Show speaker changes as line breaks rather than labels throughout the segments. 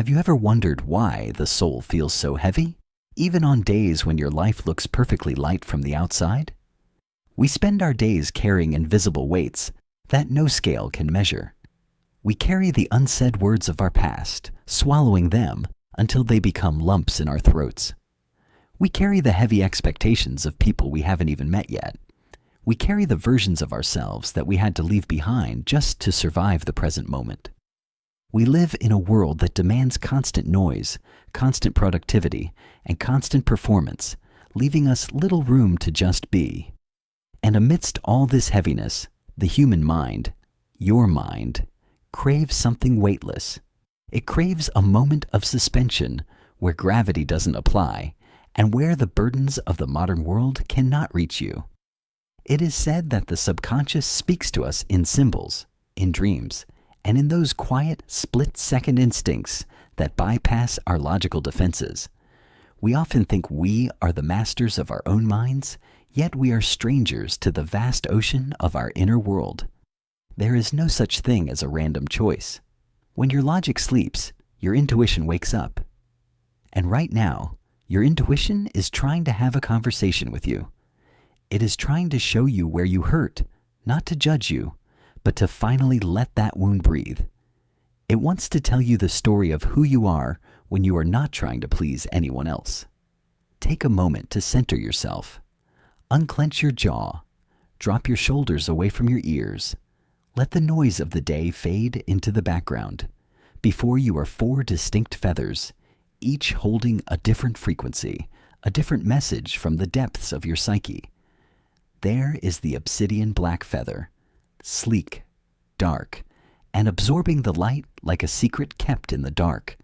Have you ever wondered why the soul feels so heavy, even on days when your life looks perfectly light from the outside? We spend our days carrying invisible weights that no scale can measure. We carry the unsaid words of our past, swallowing them until they become lumps in our throats. We carry the heavy expectations of people we haven't even met yet. We carry the versions of ourselves that we had to leave behind just to survive the present moment. We live in a world that demands constant noise, constant productivity, and constant performance, leaving us little room to just be. And amidst all this heaviness, the human mind, your mind, craves something weightless. It craves a moment of suspension where gravity doesn't apply and where the burdens of the modern world cannot reach you. It is said that the subconscious speaks to us in symbols, in dreams, and in those quiet, split-second instincts that bypass our logical defenses. We often think we are the masters of our own minds, yet we are strangers to the vast ocean of our inner world. There is no such thing as a random choice. When your logic sleeps, your intuition wakes up. And right now, your intuition is trying to have a conversation with you. It is trying to show you where you hurt, not to judge you, but to finally let that wound breathe. It wants to tell you the story of who you are when you are not trying to please anyone else. Take a moment to center yourself. Unclench your jaw. Drop your shoulders away from your ears. Let the noise of the day fade into the background. Before you are 4 distinct feathers, each holding a different frequency, a different message from the depths of your psyche. There is the obsidian black feather, sleek, dark, and absorbing the light like a secret kept in the dark,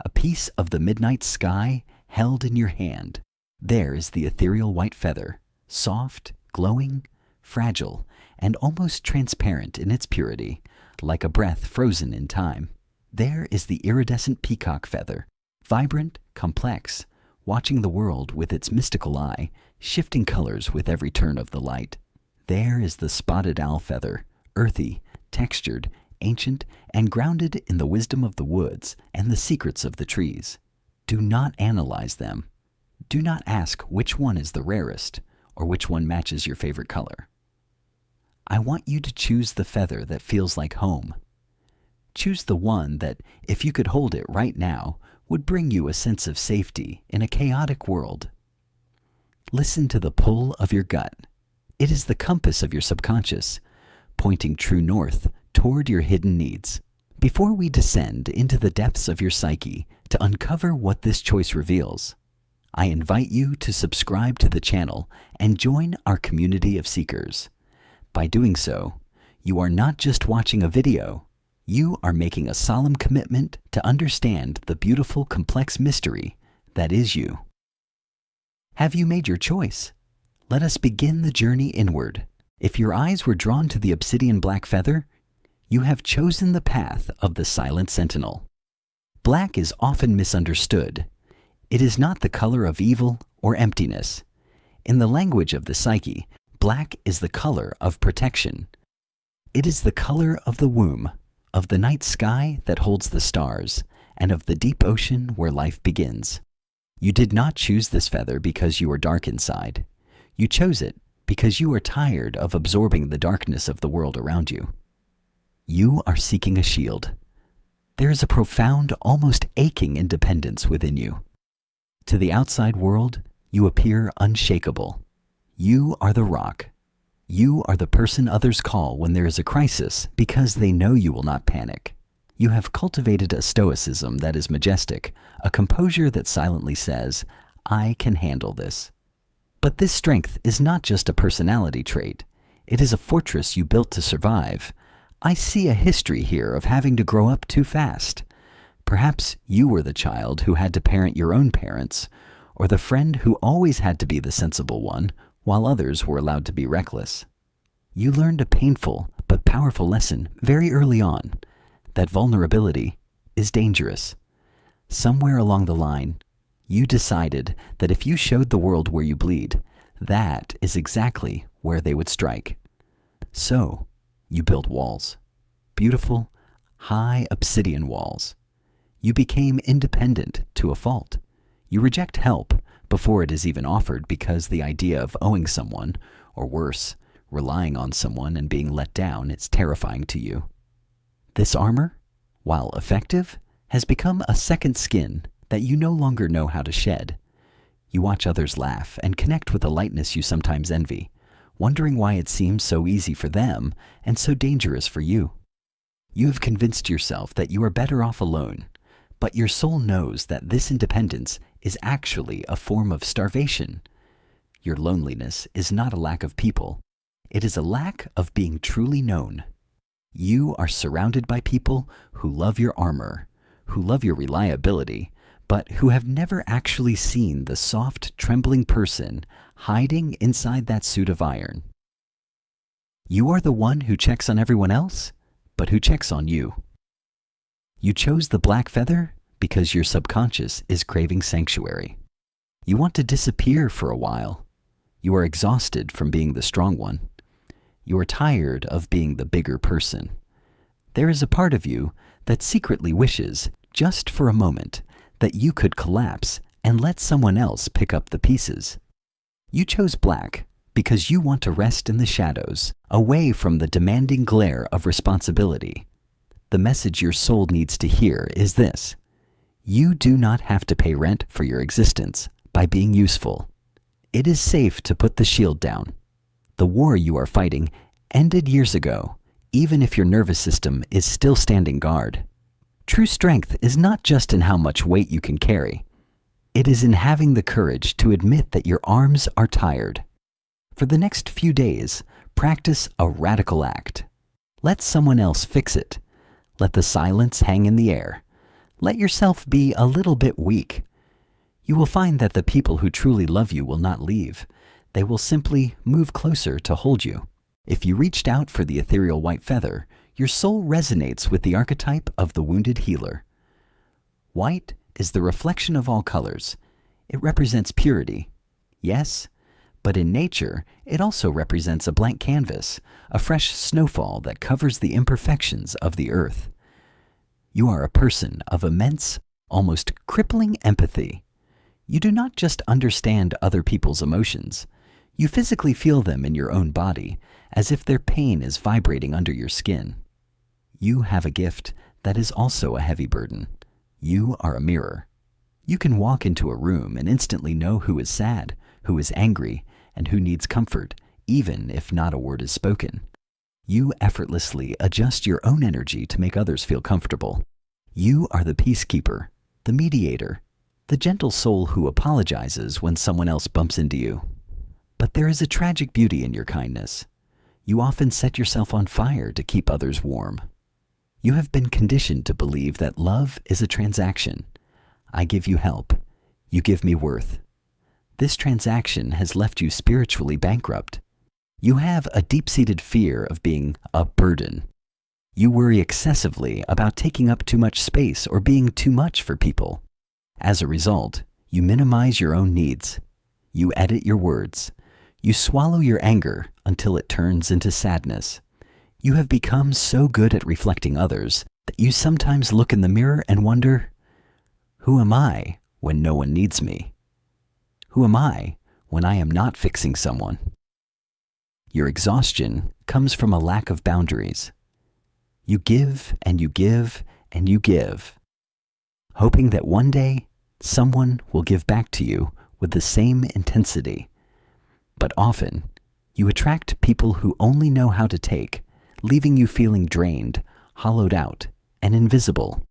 a piece of the midnight sky held in your hand. There is the ethereal white feather, soft, glowing, fragile, and almost transparent in its purity, like a breath frozen in time. There is the iridescent peacock feather, vibrant, complex, watching the world with its mystical eye, shifting colors with every turn of the light. There is the spotted owl feather, earthy, textured, ancient, and grounded in the wisdom of the woods and the secrets of the trees. Do not analyze them. Do not ask which one is the rarest or which one matches your favorite color. I want you to choose the feather that feels like home. Choose the one that, if you could hold it right now, would bring you a sense of safety in a chaotic world. Listen to the pull of your gut. It is the compass of your subconscious, pointing true north toward your hidden needs. Before we descend into the depths of your psyche to uncover what this choice reveals, I invite you to subscribe to the channel and join our community of seekers. By doing so, you are not just watching a video, you are making a solemn commitment to understand the beautiful, complex mystery that is you. Have you made your choice? Let us begin the journey inward. If your eyes were drawn to the obsidian black feather, you have chosen the path of the silent sentinel. Black is often misunderstood. It is not the color of evil or emptiness. In the language of the psyche, black is the color of protection. It is the color of the womb, of the night sky that holds the stars, and of the deep ocean where life begins. You did not choose this feather because you are dark inside. You chose it because you are tired of absorbing the darkness of the world around you. You are seeking a shield. There is a profound, almost aching independence within you. To the outside world, you appear unshakable. You are the rock. You are the person others call when there is a crisis because they know you will not panic. You have cultivated a stoicism that is majestic, a composure that silently says, "I can handle this." But this strength is not just a personality trait. It is a fortress you built to survive. I see a history here of having to grow up too fast. Perhaps you were the child who had to parent your own parents, or the friend who always had to be the sensible one, while others were allowed to be reckless. You learned a painful but powerful lesson very early on, that vulnerability is dangerous. Somewhere along the line, you decided that if you showed the world where you bleed, that is exactly where they would strike. So, you built walls. Beautiful, high obsidian walls. You became independent to a fault. You reject help before it is even offered because the idea of owing someone, or worse, relying on someone and being let down is terrifying to you. This armor, while effective, has become a second skin that you no longer know how to shed. You watch others laugh and connect with a lightness you sometimes envy, wondering why it seems so easy for them and so dangerous for you. You have convinced yourself that you are better off alone, but your soul knows that this independence is actually a form of starvation. Your loneliness is not a lack of people. It is a lack of being truly known. You are surrounded by people who love your armor, who love your reliability, but who have never actually seen the soft, trembling person hiding inside that suit of iron. You are the one who checks on everyone else, but who checks on you. You chose the black feather because your subconscious is craving sanctuary. You want to disappear for a while. You are exhausted from being the strong one. You are tired of being the bigger person. There is a part of you that secretly wishes, just for a moment, that you could collapse and let someone else pick up the pieces. You chose black because you want to rest in the shadows, away from the demanding glare of responsibility. The message your soul needs to hear is this: you do not have to pay rent for your existence by being useful. It is safe to put the shield down. The war you are fighting ended years ago, even if your nervous system is still standing guard. True strength is not just in how much weight you can carry. It is in having the courage to admit that your arms are tired. For the next few days, practice a radical act. Let someone else fix it. Let the silence hang in the air. Let yourself be a little bit weak. You will find that the people who truly love you will not leave. They will simply move closer to hold you. If you reached out for the ethereal white feather, your soul resonates with the archetype of the wounded healer. White is the reflection of all colors. It represents purity. Yes, but in nature, it also represents a blank canvas, a fresh snowfall that covers the imperfections of the earth. You are a person of immense, almost crippling empathy. You do not just understand other people's emotions. You physically feel them in your own body, as if their pain is vibrating under your skin. You have a gift that is also a heavy burden. You are a mirror. You can walk into a room and instantly know who is sad, who is angry, and who needs comfort, even if not a word is spoken. You effortlessly adjust your own energy to make others feel comfortable. You are the peacekeeper, the mediator, the gentle soul who apologizes when someone else bumps into you. But there is a tragic beauty in your kindness. You often set yourself on fire to keep others warm. You have been conditioned to believe that love is a transaction. I give you help. You give me worth. This transaction has left you spiritually bankrupt. You have a deep-seated fear of being a burden. You worry excessively about taking up too much space or being too much for people. As a result, you minimize your own needs. You edit your words. You swallow your anger until it turns into sadness. You have become so good at reflecting others that you sometimes look in the mirror and wonder, who am I when no one needs me? Who am I when I am not fixing someone? Your exhaustion comes from a lack of boundaries. You give and you give and you give, hoping that one day someone will give back to you with the same intensity. But often, you attract people who only know how to take, leaving you feeling drained, hollowed out, and invisible.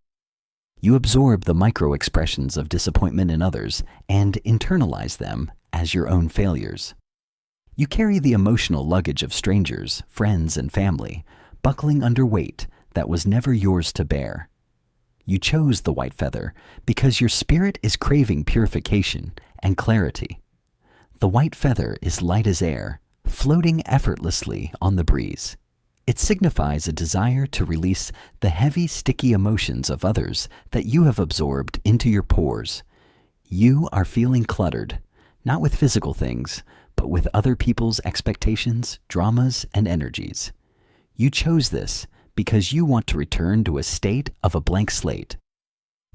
You absorb the micro-expressions of disappointment in others and internalize them as your own failures. You carry the emotional luggage of strangers, friends, and family, buckling under weight that was never yours to bear. You chose the white feather because your spirit is craving purification and clarity. The white feather is light as air, floating effortlessly on the breeze. It signifies a desire to release the heavy, sticky emotions of others that you have absorbed into your pores. You are feeling cluttered, not with physical things, but with other people's expectations, dramas, and energies. You chose this because you want to return to a state of a blank slate.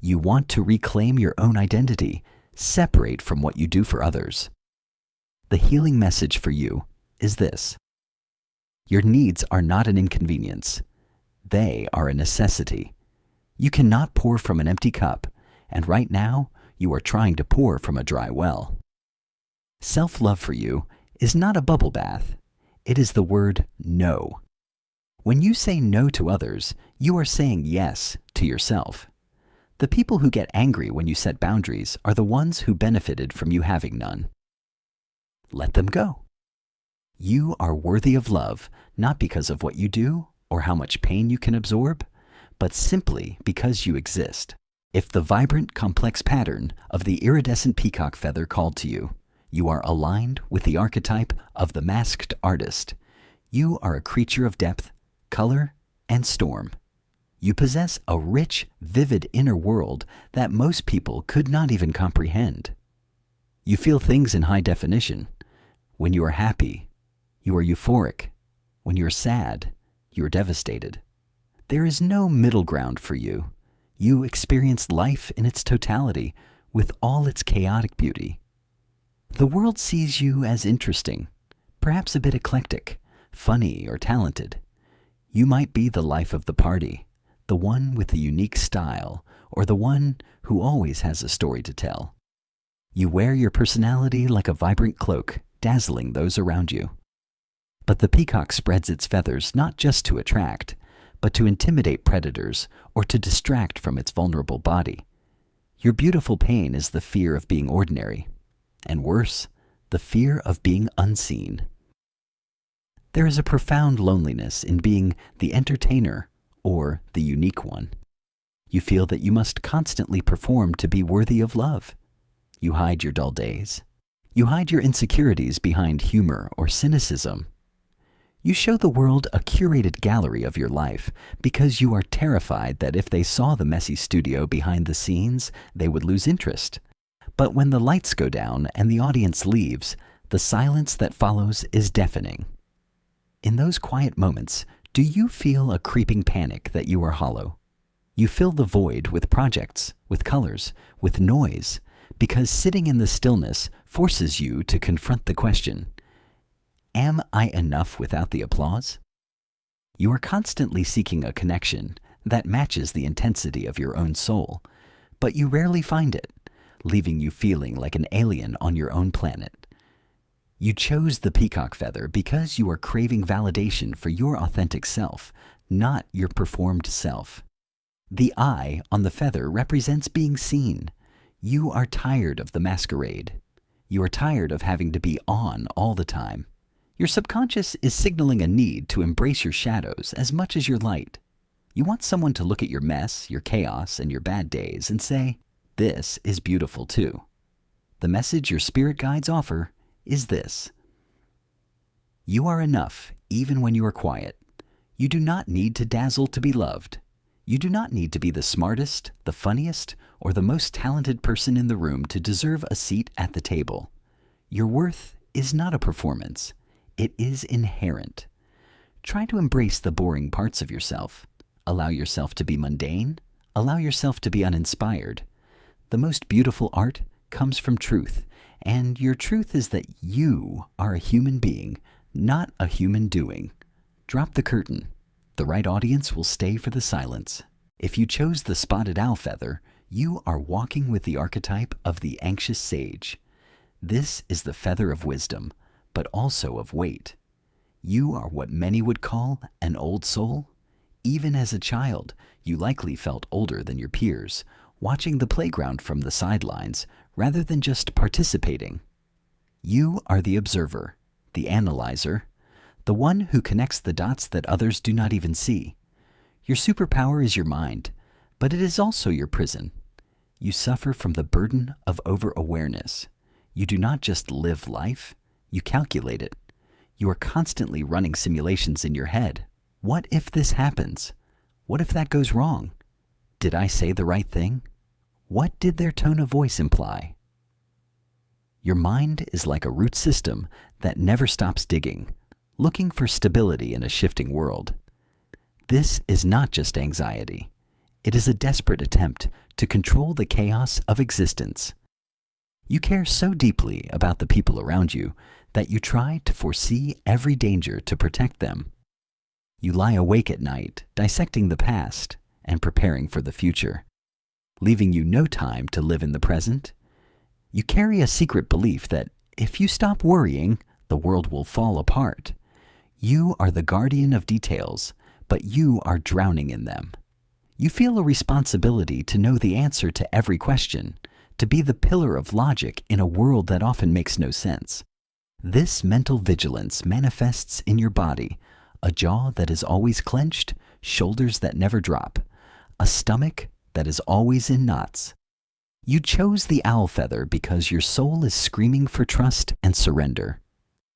You want to reclaim your own identity, separate from what you do for others. The healing message for you is this: your needs are not an inconvenience. They are a necessity. You cannot pour from an empty cup, and right now you are trying to pour from a dry well. Self-love for you is not a bubble bath. It is the word no. When you say no to others, you are saying yes to yourself. The people who get angry when you set boundaries are the ones who benefited from you having none. Let them go. You are worthy of love, not because of what you do or how much pain you can absorb, but simply because you exist. If the vibrant, complex pattern of the iridescent peacock feather called to you, you are aligned with the archetype of the masked artist. You are a creature of depth, color, and storm. You possess a rich, vivid inner world that most people could not even comprehend. You feel things in high definition. When you are happy, you are euphoric. When you're sad, you are devastated. There is no middle ground for you. You experience life in its totality, with all its chaotic beauty. The world sees you as interesting, perhaps a bit eclectic, funny, or talented. You might be the life of the party, the one with the unique style, or the one who always has a story to tell. You wear your personality like a vibrant cloak, dazzling those around you. But the peacock spreads its feathers not just to attract, but to intimidate predators or to distract from its vulnerable body. Your beautiful pain is the fear of being ordinary, and worse, the fear of being unseen. There is a profound loneliness in being the entertainer or the unique one. You feel that you must constantly perform to be worthy of love. You hide your dull days. You hide your insecurities behind humor or cynicism. You show the world a curated gallery of your life because you are terrified that if they saw the messy studio behind the scenes, they would lose interest. But when the lights go down and the audience leaves, the silence that follows is deafening. In those quiet moments, do you feel a creeping panic that you are hollow? You fill the void with projects, with colors, with noise, because sitting in the stillness forces you to confront the question, am I enough without the applause? You are constantly seeking a connection that matches the intensity of your own soul, but you rarely find it, leaving you feeling like an alien on your own planet. You chose the peacock feather because you are craving validation for your authentic self, not your performed self. The eye on the feather represents being seen. You are tired of the masquerade. You are tired of having to be on all the time. Your subconscious is signaling a need to embrace your shadows as much as your light. You want someone to look at your mess, your chaos, and your bad days and say, "This is beautiful too." The message your spirit guides offer is this: you are enough even when you are quiet. You do not need to dazzle to be loved. You do not need to be the smartest, the funniest, or the most talented person in the room to deserve a seat at the table. Your worth is not a performance. It is inherent. Try to embrace the boring parts of yourself. Allow yourself to be mundane. Allow yourself to be uninspired. The most beautiful art comes from truth, and your truth is that you are a human being, not a human doing. Drop the curtain. The right audience will stay for the silence. If you chose the spotted owl feather, you are walking with the archetype of the anxious sage. This is the feather of wisdom, but also of weight. You are what many would call an old soul. Even as a child, you likely felt older than your peers, watching the playground from the sidelines rather than just participating. You are the observer, the analyzer, the one who connects the dots that others do not even see. Your superpower is your mind, but it is also your prison. You suffer from the burden of over-awareness. You do not just live life, you calculate it. You are constantly running simulations in your head. What if this happens? What if that goes wrong? Did I say the right thing? What did their tone of voice imply? Your mind is like a root system that never stops digging, looking for stability in a shifting world. This is not just anxiety. It is a desperate attempt to control the chaos of existence. You care so deeply about the people around you that you try to foresee every danger to protect them. You lie awake at night, dissecting the past and preparing for the future, leaving you no time to live in the present. You carry a secret belief that if you stop worrying, the world will fall apart. You are the guardian of details, but you are drowning in them. You feel a responsibility to know the answer to every question, to be the pillar of logic in a world that often makes no sense. This mental vigilance manifests in your body, a jaw that is always clenched, shoulders that never drop, a stomach that is always in knots. You chose the owl feather because your soul is screaming for trust and surrender.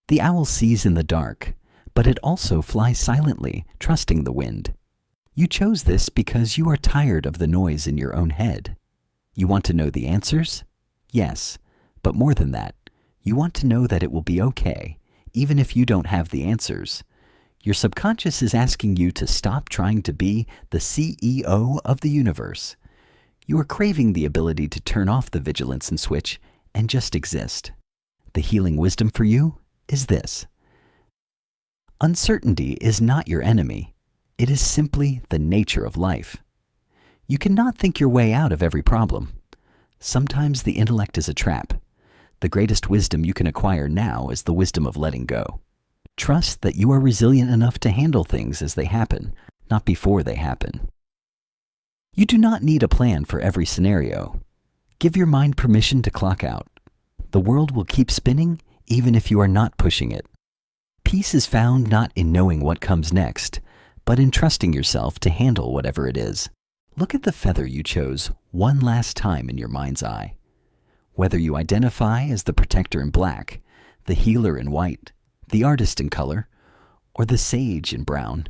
The owl sees in the dark, but it also flies silently, trusting the wind. You chose this because you are tired of the noise in your own head. You want to know the answers? Yes, but more than that, you want to know that it will be okay, even if you don't have the answers. Your subconscious is asking you to stop trying to be the CEO of the universe. You are craving the ability to turn off the vigilance and switch and just exist. The healing wisdom for you is this: uncertainty is not your enemy. It is simply the nature of life. You cannot think your way out of every problem. Sometimes the intellect is a trap. The greatest wisdom you can acquire now is the wisdom of letting go. Trust that you are resilient enough to handle things as they happen, not before they happen. You do not need a plan for every scenario. Give your mind permission to clock out. The world will keep spinning even if you are not pushing it. Peace is found not in knowing what comes next, but in trusting yourself to handle whatever it is. Look at the feather you chose one last time in your mind's eye. Whether you identify as the protector in black, the healer in white, the artist in color, or the sage in brown,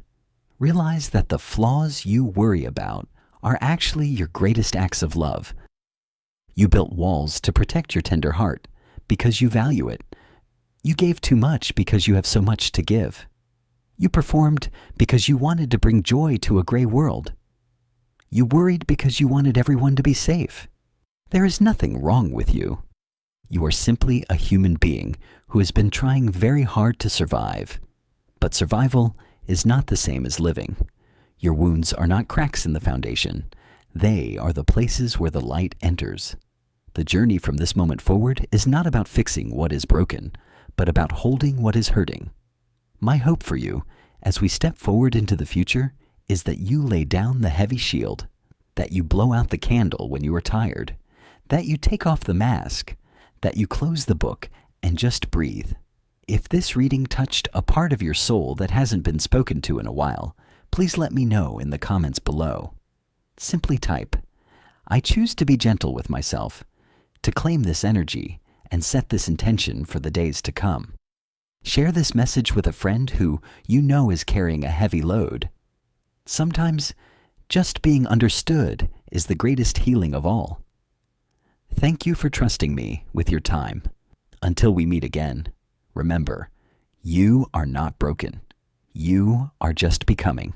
realize that the flaws you worry about are actually your greatest acts of love. You built walls to protect your tender heart because you value it. You gave too much because you have so much to give. You performed because you wanted to bring joy to a gray world. You worried because you wanted everyone to be safe. There is nothing wrong with you. You are simply a human being who has been trying very hard to survive. But survival is not the same as living. Your wounds are not cracks in the foundation. They are the places where the light enters. The journey from this moment forward is not about fixing what is broken, but about holding what is hurting. My hope for you, as we step forward into the future, is that you lay down the heavy shield, that you blow out the candle when you are tired, that you take off the mask, that you close the book and just breathe. If this reading touched a part of your soul that hasn't been spoken to in a while, please let me know in the comments below. Simply type, "I choose to be gentle with myself," to claim this energy and set this intention for the days to come. Share this message with a friend who you know is carrying a heavy load. Sometimes, just being understood is the greatest healing of all. Thank you for trusting me with your time. Until we meet again, remember, you are not broken. You are just becoming.